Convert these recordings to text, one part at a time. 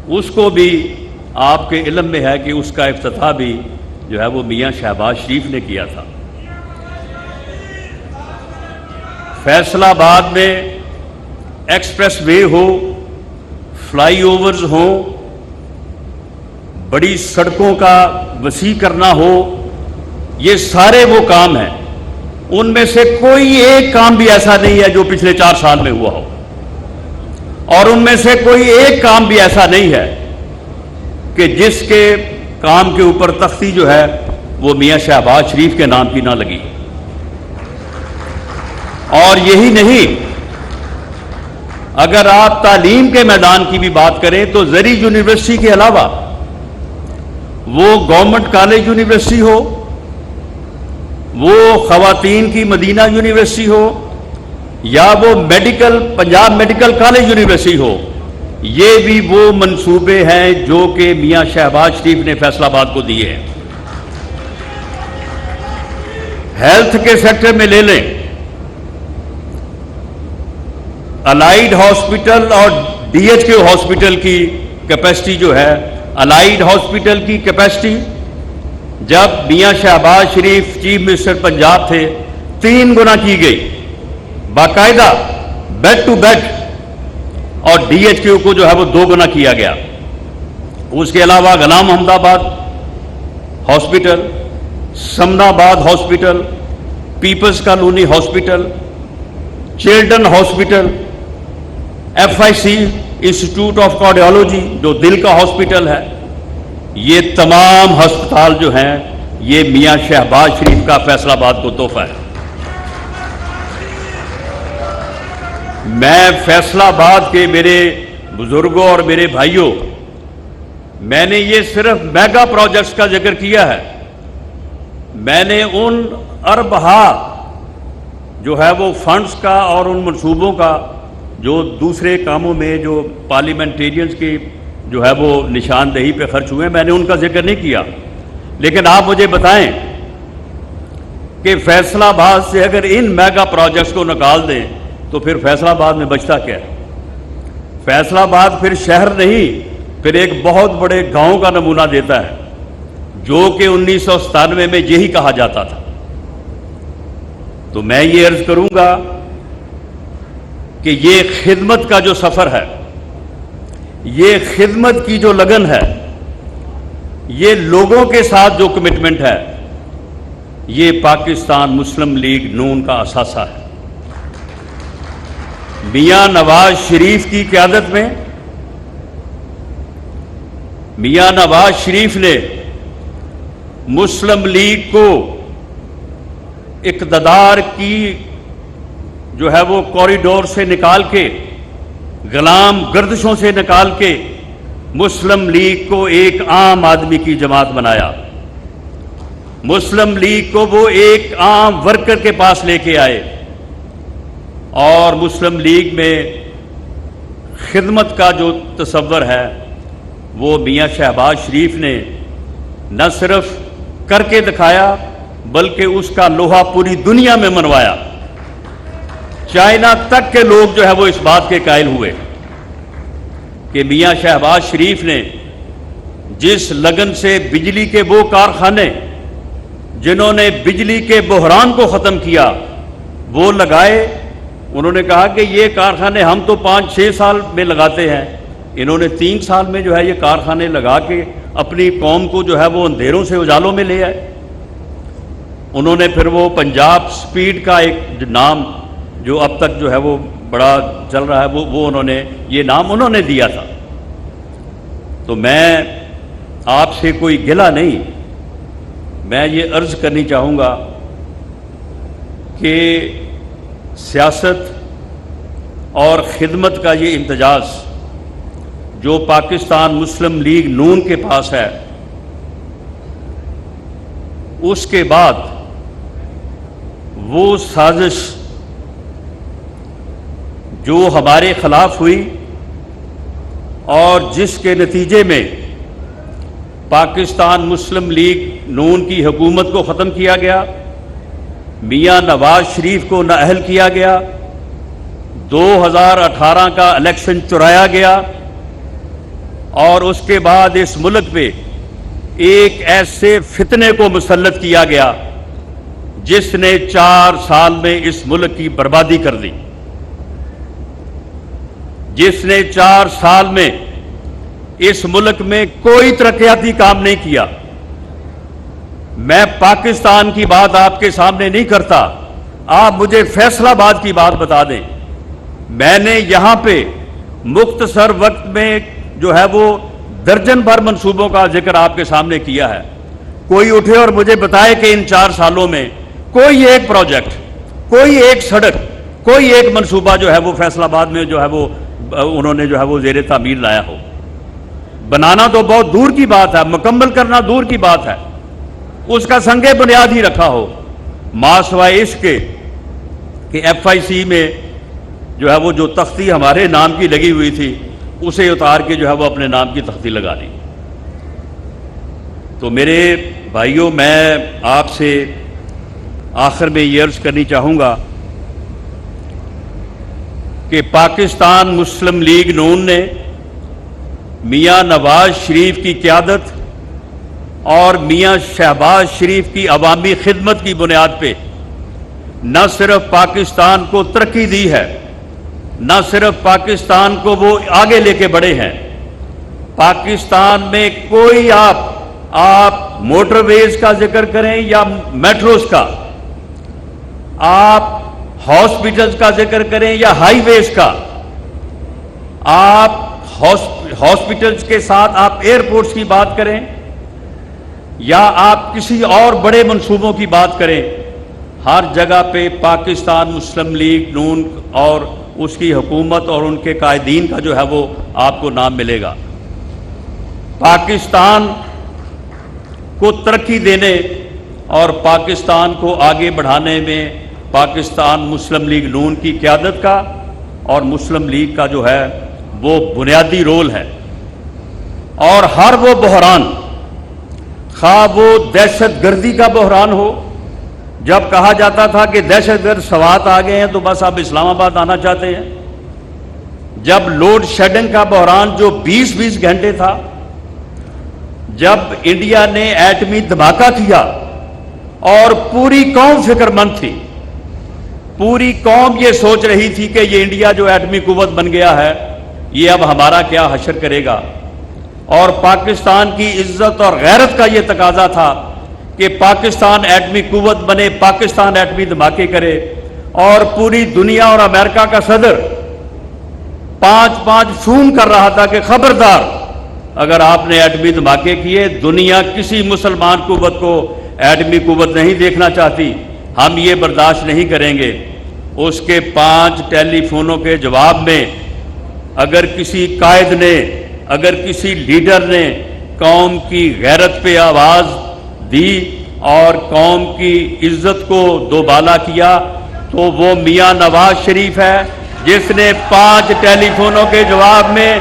اس کو بھی آپ کے علم میں ہے کہ اس کا افتتاح بھی جو ہے وہ میاں شہباز شریف نے کیا تھا۔ فیصل آباد میں ایکسپریس وے ہو، فلائی اوورز ہوں، بڑی سڑکوں کا وسیع کرنا ہو، یہ سارے وہ کام ہیں۔ ان میں سے کوئی ایک کام بھی ایسا نہیں ہے جو پچھلے 4 سال میں ہوا ہو، اور ان میں سے کوئی ایک کام بھی ایسا نہیں ہے کہ جس کے کام کے اوپر تختی جو ہے وہ میاں شہباز شریف کے نام کی نہ لگی۔ اور یہی نہیں، اگر آپ تعلیم کے میدان کی بھی بات کریں تو زرعی یونیورسٹی کے علاوہ وہ گورنمنٹ کالج یونیورسٹی ہو، وہ خواتین کی مدینہ یونیورسٹی ہو، یا وہ پنجاب میڈیکل کالج یونیورسٹی ہو، یہ بھی وہ منصوبے ہیں جو کہ میاں شہباز شریف نے فیصل آباد کو دیے ہیں۔ ہیلتھ کے سیکٹر میں لے لیں، الائیڈ ہاسپٹل اور ڈی ایچ کے ہاسپٹل کی کیپیسٹی جو ہے، الائیڈ ہاسپٹل کی کیپیسٹی جب میاں شہباز شریف چیف منسٹر پنجاب تھے 3 گنا کی گئی، باقاعدہ بیڈ ٹو بیڈ، اور ڈی ایچ کیو کو جو ہے وہ 2 گنا کیا گیا۔ اس کے علاوہ غلام محمد آباد hospital, Samanabad hospital, peoples colony hospital, children hospital, F I C institute of cardiology جو دل کا ہاسپٹل ہے، یہ تمام ہسپتال جو ہیں یہ میاں شہباز شریف کا فیصل آباد کو تحفہ ہے۔ میں فیصل آباد کے میرے بزرگوں اور میرے بھائیوں، میں نے یہ صرف میگا پروجیکٹس کا ذکر کیا ہے، میں نے ان اربہ جو ہے وہ فنڈز کا اور ان منصوبوں کا جو دوسرے کاموں میں جو پارلیمنٹیرینز کی جو ہے وہ نشاندہی پہ خرچ ہوئے، میں نے ان کا ذکر نہیں کیا۔ لیکن آپ مجھے بتائیں کہ فیصل آباد سے اگر ان میگا پروجیکٹس کو نکال دیں تو پھر فیصل آباد میں بچتا کیا ہے؟ فیصل آباد پھر شہر نہیں، پھر ایک بہت بڑے گاؤں کا نمونہ دیتا ہے، جو کہ 1997 میں یہی کہا جاتا تھا۔ تو میں یہ عرض کروں گا کہ یہ خدمت کا جو سفر ہے، یہ خدمت کی جو لگن ہے، یہ لوگوں کے ساتھ جو کمٹمنٹ ہے، یہ پاکستان مسلم لیگ نون کا اثاثہ ہے۔ میاں نواز شریف کی قیادت میں میاں نواز شریف نے مسلم لیگ کو اقتدار کی جو ہے وہ کوریڈور سے نکال کے، غلام گردشوں سے نکال کے مسلم لیگ کو ایک عام آدمی کی جماعت بنایا۔ مسلم لیگ کو وہ ایک عام ورکر کے پاس لے کے آئے، اور مسلم لیگ میں خدمت کا جو تصور ہے وہ میاں شہباز شریف نے نہ صرف کر کے دکھایا بلکہ اس کا لوہا پوری دنیا میں منوایا۔ چائنا تک کے لوگ جو ہے وہ اس بات کے قائل ہوئے کہ میاں شہباز شریف نے جس لگن سے بجلی کے وہ کارخانے جنہوں نے بجلی کے بحران کو ختم کیا وہ لگائے، انہوں نے کہا کہ یہ کارخانے ہم تو 5-6 سال میں لگاتے ہیں، انہوں نے 3 سال میں جو ہے یہ کارخانے لگا کے اپنی قوم کو جو ہے وہ اندھیروں سے اجالوں میں لے آئے۔ انہوں نے پھر وہ پنجاب سپیڈ کا ایک نام جو اب تک جو ہے وہ بڑا چل رہا ہے، وہ انہوں نے یہ نام انہوں نے دیا تھا۔ تو میں آپ سے کوئی گلہ نہیں، میں یہ عرض کرنی چاہوں گا کہ سیاست اور خدمت کا یہ امتزاج جو پاکستان مسلم لیگ نون کے پاس ہے، اس کے بعد وہ سازش جو ہمارے خلاف ہوئی اور جس کے نتیجے میں پاکستان مسلم لیگ نون کی حکومت کو ختم کیا گیا، میاں نواز شریف کو نااہل کیا گیا، 2018 کا الیکشن چرایا گیا، اور اس کے بعد اس ملک پہ ایک ایسے فتنے کو مسلط کیا گیا جس نے 4 سال میں اس ملک کی بربادی کر دی، جس نے 4 سال میں اس ملک میں کوئی ترقیاتی کام نہیں کیا۔ میں پاکستان کی بات آپ کے سامنے نہیں کرتا، آپ مجھے فیصل آباد کی بات بتا دیں۔ میں نے یہاں پہ مختصر وقت میں جو ہے وہ درجن بھر منصوبوں کا ذکر آپ کے سامنے کیا ہے۔ کوئی اٹھے اور مجھے بتائے کہ ان 4 سالوں میں کوئی ایک پروجیکٹ، کوئی ایک سڑک، کوئی ایک منصوبہ جو ہے وہ فیصل آباد میں جو ہے وہ انہوں نے جو ہے وہ زیر تعمیر لایا ہو۔ بنانا تو بہت دور کی بات ہے، مکمل کرنا دور کی بات ہے، اس کا سنگ بنیاد ہی رکھا ہو۔ ماں سوائے اس کے کہ FIC میں جو ہے وہ جو تختی ہمارے نام کی لگی ہوئی تھی اسے اتار کے جو ہے وہ اپنے نام کی تختی لگا دی۔ تو میرے بھائیوں، میں آپ سے آخر میں یہ عرض کرنی چاہوں گا کہ پاکستان مسلم لیگ نون نے میاں نواز شریف کی قیادت اور میاں شہباز شریف کی عوامی خدمت کی بنیاد پہ نہ صرف پاکستان کو ترقی دی ہے، نہ صرف پاکستان کو وہ آگے لے کے بڑھے ہیں۔ پاکستان میں کوئی آپ موٹر ویز کا ذکر کریں یا میٹروز کا، آپ ہاسپٹلز کا ذکر کریں یا ہائی ویز کا، آپ ہاسپٹلز کے ساتھ آپ ایئرپورٹس کی بات کریں یا آپ کسی اور بڑے منصوبوں کی بات کریں، ہر جگہ پہ پاکستان مسلم لیگ نون اور اس کی حکومت اور ان کے قائدین کا جو ہے وہ آپ کو نام ملے گا۔ پاکستان کو ترقی دینے اور پاکستان کو آگے بڑھانے میں پاکستان مسلم لیگ نون کی قیادت کا اور مسلم لیگ کا جو ہے وہ بنیادی رول ہے۔ اور ہر وہ بحران، خواہ وہ دہشت گردی کا بحران ہو، جب کہا جاتا تھا کہ دہشت گرد سوات آ گئے ہیں تو بس اب اسلام آباد آنا چاہتے ہیں، جب لوڈ شیڈنگ کا بحران جو 20 گھنٹے تھا، جب انڈیا نے ایٹمی دھماکہ کیا اور پوری قوم فکر مند تھی، پوری قوم یہ سوچ رہی تھی کہ یہ انڈیا جو ایٹمی قوت بن گیا ہے یہ اب ہمارا کیا حشر کرے گا، اور پاکستان کی عزت اور غیرت کا یہ تقاضا تھا کہ پاکستان ایٹمی قوت بنے، پاکستان ایٹمی دھماکے کرے، اور پوری دنیا اور امریکہ کا صدر 5 فون کر رہا تھا کہ خبردار اگر آپ نے ایٹمی دھماکے کیے، دنیا کسی مسلمان قوت کو ایٹمی قوت نہیں دیکھنا چاہتی، ہم یہ برداشت نہیں کریں گے۔ اس کے 5 ٹیلی فونوں کے جواب میں اگر کسی قائد نے، اگر کسی لیڈر نے قوم کی غیرت پہ آواز دی اور قوم کی عزت کو دوبالا کیا تو وہ میاں نواز شریف ہے، جس نے 5 ٹیلی فونوں کے جواب میں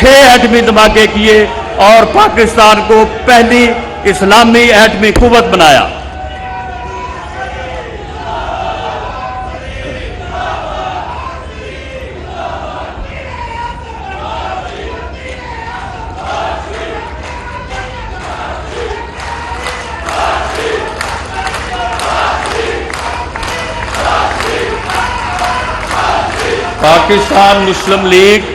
6 ایٹمی دھماکے کیے اور پاکستان کو پہلی اسلامی ایٹمی قوت بنایا۔ پاکستان مسلم لیگ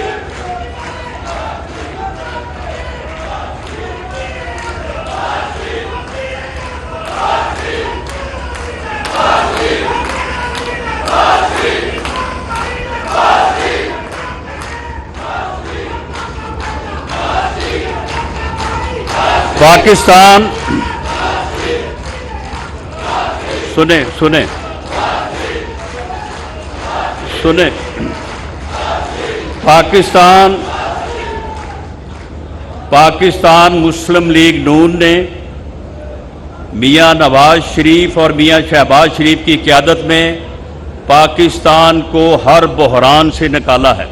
پاکستان سنیں پاکستان مسلم لیگ نون نے میاں نواز شریف اور میاں شہباز شریف کی قیادت میں پاکستان کو ہر بحران سے نکالا ہے۔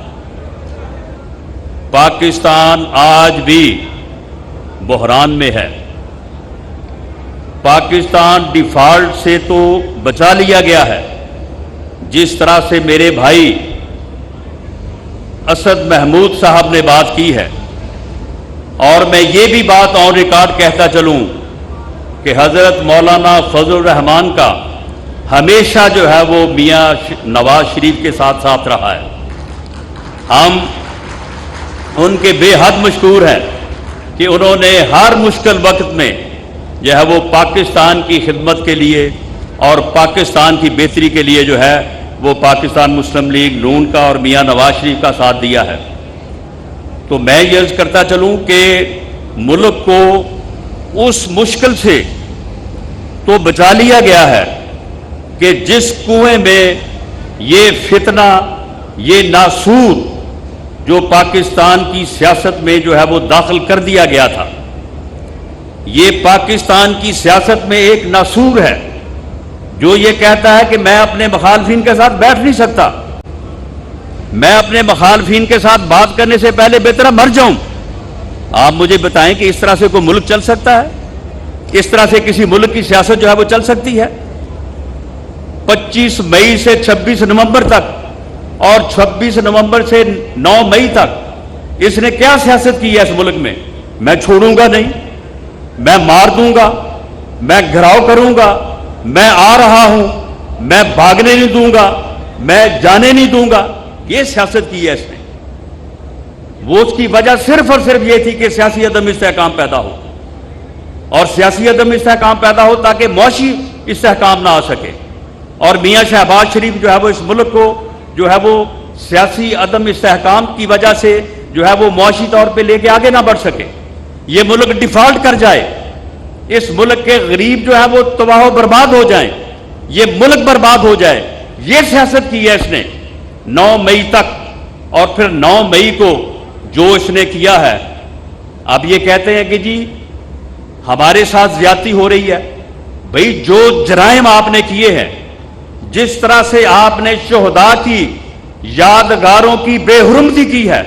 پاکستان آج بھی بحران میں ہے۔ پاکستان ڈیفالٹ سے تو بچا لیا گیا ہے، جس طرح سے میرے بھائی اسد محمود صاحب نے بات کی ہے اور میں یہ بھی بات آن ریکارڈ کہتا چلوں کہ حضرت مولانا فضل الرحمان کا ہمیشہ جو ہے وہ میاں نواز شریف کے ساتھ ساتھ رہا ہے. ہم ان کے بے حد مشکور ہیں کہ انہوں نے ہر مشکل وقت میں جو ہے وہ پاکستان کی خدمت کے لیے اور پاکستان کی بہتری کے لیے جو ہے وہ پاکستان مسلم لیگ نون کا اور میاں نواز شریف کا ساتھ دیا ہے. تو میں یہ عرض کرتا چلوں کہ ملک کو اس مشکل سے تو بچا لیا گیا ہے کہ جس کنویں میں یہ فتنہ، یہ ناسور جو پاکستان کی سیاست میں جو ہے وہ داخل کر دیا گیا تھا، یہ پاکستان کی سیاست میں ایک ناسور ہے جو یہ کہتا ہے کہ میں اپنے مخالفین کے ساتھ بیٹھ نہیں سکتا، میں اپنے مخالفین کے ساتھ بات کرنے سے پہلے بہتر مر جاؤں. آپ مجھے بتائیں کہ اس طرح سے کوئی ملک چل سکتا ہے؟ اس طرح سے کسی ملک کی سیاست جو ہے وہ چل سکتی ہے؟ 25 مئی سے 26 نومبر تک اور 26 نومبر سے 9 مئی تک اس نے کیا سیاست کی ہے اس ملک میں؟ میں چھوڑوں گا نہیں، میں مار دوں گا، میں گھراؤ کروں گا، میں آ رہا ہوں، میں بھاگنے نہیں دوں گا، میں جانے نہیں دوں گا، یہ سیاست کی ہے اس نے. وہ اس کی وجہ صرف اور صرف یہ تھی کہ سیاسی عدم استحکام پیدا ہو، اور سیاسی عدم استحکام پیدا ہو تاکہ معاشی استحکام نہ آ سکے. اور میاں شہباز شریف جو ہے وہ اس ملک کو جو ہے وہ سیاسی عدم استحکام کی وجہ سے جو ہے وہ معاشی طور پہ لے کے آگے نہ بڑھ سکے، یہ ملک ڈیفالٹ کر جائے، اس ملک کے غریب جو ہے وہ تباہ و برباد ہو جائیں، یہ ملک برباد ہو جائے. یہ سیاست کی ہے اس نے 9 مئی تک. اور پھر 9 مئی کو جو اس نے کیا ہے، اب یہ کہتے ہیں کہ جی ہمارے ساتھ زیادتی ہو رہی ہے. بھئی جو جرائم آپ نے کیے ہیں، جس طرح سے آپ نے شہداء کی یادگاروں کی بے حرمتی کی ہے،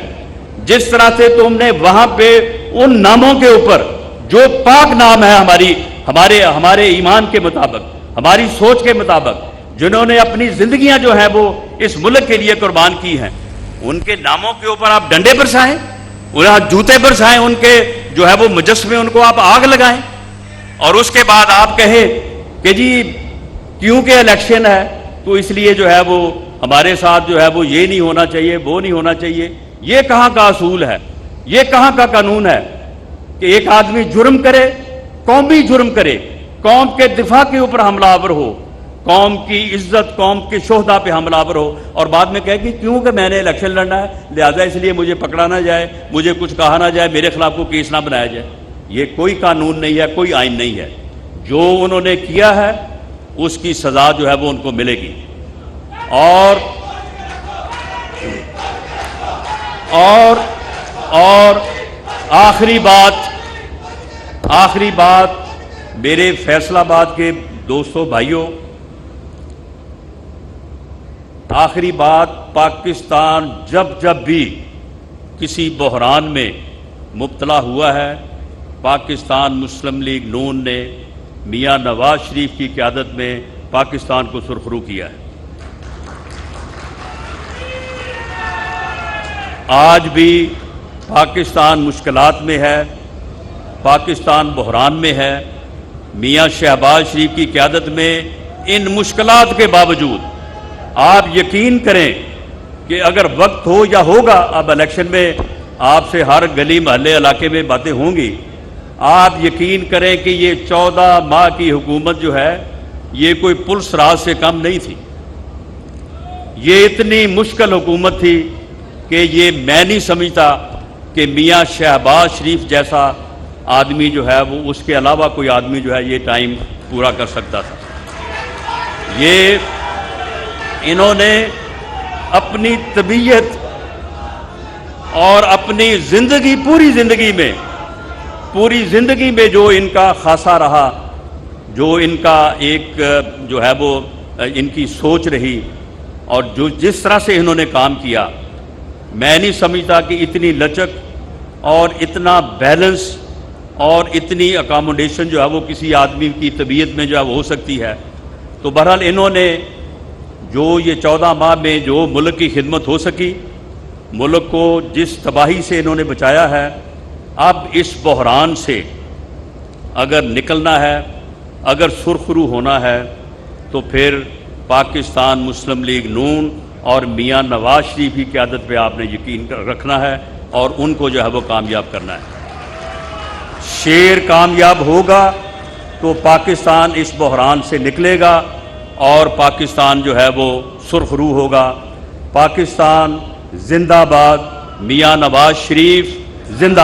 جس طرح سے تم نے وہاں پہ ان ناموں کے اوپر جو پاک نام ہے ہمارے ایمان کے مطابق، ہماری سوچ کے مطابق، جنہوں نے اپنی زندگیاں جو ہیں وہ اس ملک کے لیے قربان کی ہیں، ان کے ناموں کے اوپر آپ ڈنڈے برسائیں، انہیں جوتے برسائیں، ان کے جو ہے وہ مجسمے ان کو آپ آگ لگائیں، اور اس کے بعد آپ کہیں کہ جی کیونکہ الیکشن ہے تو اس لیے جو ہے وہ ہمارے ساتھ جو ہے وہ یہ نہیں ہونا چاہیے، وہ نہیں ہونا چاہیے. یہ کہاں کا اصول ہے؟ یہ کہاں کا قانون ہے کہ ایک آدمی جرم کرے، قومی جرم کرے، قوم کے دفاع کے اوپر حملہ آور ہو، قوم کی عزت، قوم کے شہداء پہ حملہ آور ہو، اور بعد میں کہے کہ کیونکہ میں نے الیکشن لڑنا ہے لہذا اس لیے مجھے پکڑا نہ جائے، مجھے کچھ کہا نہ جائے، میرے خلاف کوئی کیس نہ بنایا جائے. یہ کوئی قانون نہیں ہے، کوئی آئین نہیں ہے. جو انہوں نے کیا ہے اس کی سزا جو ہے وہ ان کو ملے گی. اور آخری بات میرے فیصل آباد کے دوستوں، بھائیوں، آخری بات، پاکستان جب بھی کسی بحران میں مبتلا ہوا ہے، پاکستان مسلم لیگ نون نے میاں نواز شریف کی قیادت میں پاکستان کو سرخرو کیا ہے. آج بھی پاکستان مشکلات میں ہے، پاکستان بحران میں ہے. میاں شہباز شریف کی قیادت میں ان مشکلات کے باوجود آپ یقین کریں کہ اگر وقت ہو یا ہوگا، اب الیکشن میں آپ سے ہر گلی محلے علاقے میں باتیں ہوں گی، آپ یقین کریں کہ یہ 14 ماہ کی حکومت جو ہے یہ کوئی پلس راز سے کم نہیں تھی. یہ اتنی مشکل حکومت تھی کہ یہ میں نہیں سمجھتا کہ میاں شہباز شریف جیسا آدمی جو ہے وہ اس کے علاوہ کوئی آدمی جو ہے یہ ٹائم پورا کر سکتا تھا. یہ انہوں نے اپنی طبیعت اور اپنی زندگی، پوری زندگی میں جو ان کا خاصہ رہا، جو ان کا ایک جو ہے وہ ان کی سوچ رہی، اور جو جس طرح سے انہوں نے کام کیا، میں نہیں سمجھتا کہ اتنی لچک اور اتنا بیلنس اور اتنی اکاموڈیشن جو ہے وہ کسی آدمی کی طبیعت میں جو ہے وہ ہو سکتی ہے. تو بہرحال انہوں نے جو یہ 14 ماہ میں جو ملک کی خدمت ہو سکی، ملک کو جس تباہی سے انہوں نے بچایا ہے، اب اس بحران سے اگر نکلنا ہے، اگر سرخرو ہونا ہے، تو پھر پاکستان مسلم لیگ نون اور میاں نواز شریف کی قیادت پہ آپ نے یقین رکھنا ہے اور ان کو جو ہے وہ کامیاب کرنا ہے۔ شیر کامیاب ہوگا تو پاکستان اس بحران سے نکلے گا اور پاکستان جو ہے وہ سرخرو ہوگا۔ پاکستان زندہ باد، میاں نواز شریف زندہ